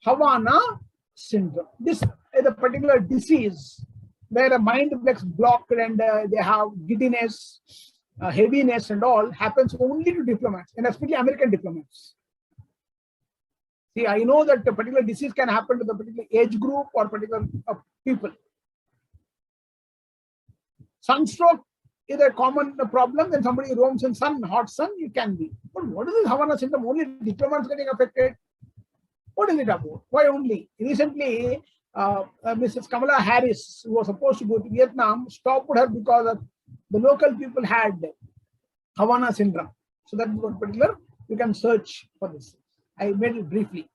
Havana Syndrome. This is a particular disease where the mind gets blocked and they have giddiness, heaviness and all, happens only to diplomats, and especially American diplomats. See, I know that a particular disease can happen to the particular age group or particular people. Sunstroke is a common problem. When somebody roams in hot sun, you can be. But what is this Havana syndrome? Only diplomats getting affected. What is it about? Why only? Recently, Mrs. Kamala Harris, who was supposed to go to Vietnam, stopped her because the local people had Havana syndrome. So that is one particular. You can search for this. I made it briefly.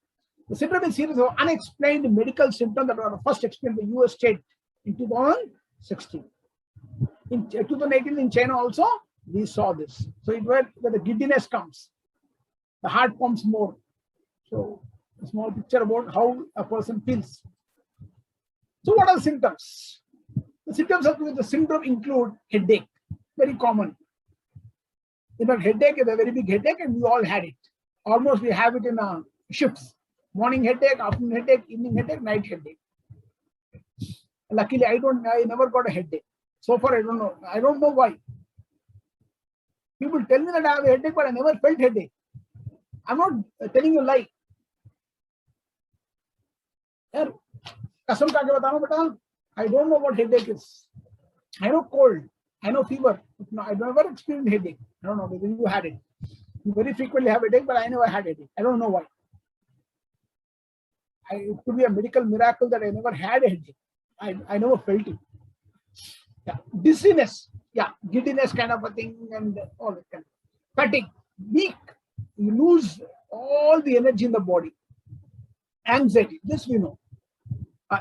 The syndrome is a series of unexplained medical symptoms that were first explained in the US state in 2016. In 2018 in China also, we saw this. So it where the giddiness comes, the heart pumps more. So a small picture about how a person feels. So what are the symptoms? The symptoms of the syndrome include headache, very common. In fact, headache is a very big headache and we all had it. Almost we have it in shifts. Morning headache, afternoon headache, evening headache, night headache. Luckily, I never got a headache. So far, I don't know. I don't know why. People tell me that I have a headache, but I never felt headache. I'm not telling you a lie. Kasam ka ke batao beta, I don't know what headache is. I know cold. I know fever. No, I never experienced headache. I don't know whether you had it. You very frequently have a headache, but I never had headache. I don't know why. It could be a medical miracle that I never had a headache. I never felt it. Yeah, dizziness, yeah, giddiness kind of a thing, and all that kind of fatigue, weak. You lose all the energy in the body. Anxiety, this we know.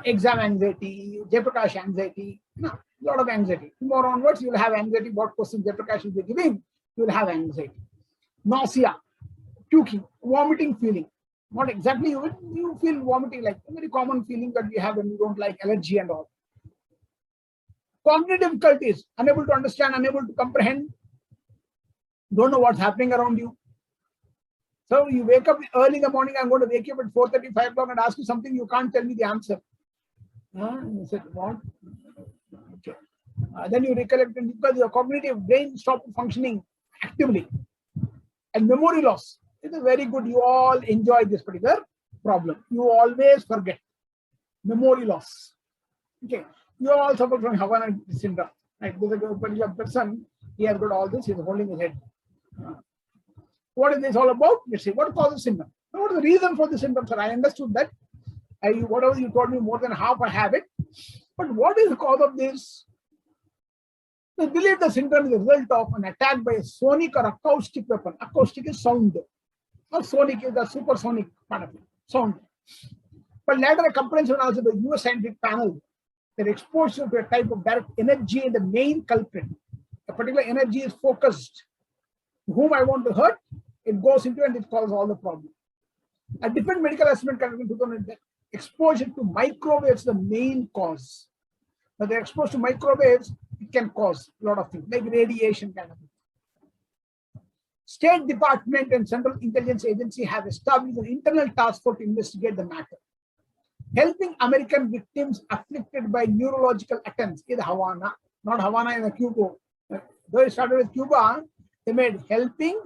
Exam anxiety, Jayprakash anxiety, a lot of anxiety. Tomorrow onwards, you will have anxiety. What questions Jayprakash will be giving, you will have anxiety. Nausea, puking, vomiting feeling. Not exactly you feel vomiting, like a very common feeling that we have when we don't like allergy and all. Cognitive difficulties, unable to understand, unable to comprehend, don't know what's happening around you. So you wake up early in the morning, I'm going to wake you up at 4:30, 5 o'clock and ask you something, you can't tell me the answer. You said, what? Okay. Then you recollect because your cognitive brain stops functioning actively. And memory loss. It is very good. You all enjoy this particular problem. You always forget. Memory loss. Okay. You all suffer from Havana syndrome. Right? There's a particular person, he has got all this, he's holding his head. What is this all about? Let's see. What causes syndrome? What is the reason for the syndrome, sir? I understood that. Whatever you told me, more than half I have it. But what is the cause of this? They believe the syndrome is a result of an attack by a sonic or acoustic weapon. Acoustic is sound. Or sonic is the supersonic part of it, sound. But later a comprehensive analysis by the US scientific panel, their exposure to a type of direct energy is the main culprit. A particular energy is focused. Whom I want to hurt, it goes into and it causes all the problem. A different medical assessment conducted in 2010, exposure to microwaves is the main cause. When they're exposed to microwaves, it can cause a lot of things, like radiation kind of thing. State Department and Central Intelligence Agency have established an internal task force to investigate the matter. Helping American victims afflicted by neurological attempts in Havana, not Havana in Cuba. Though it started with Cuba, they made helping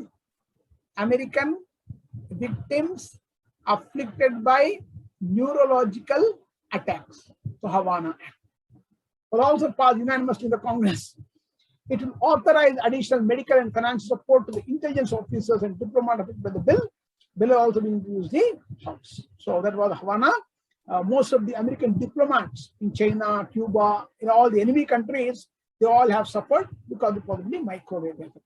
American victims afflicted by neurological attacks. So Havana Act will also pass unanimously in the Congress. It will authorize additional medical and financial support to the intelligence officers and diplomats affected by the bill. Bill will also be introduced in the House. So that was Havana. Most of the American diplomats in China, Cuba, in all the enemy countries, they all have suffered because of possibly microwave effect.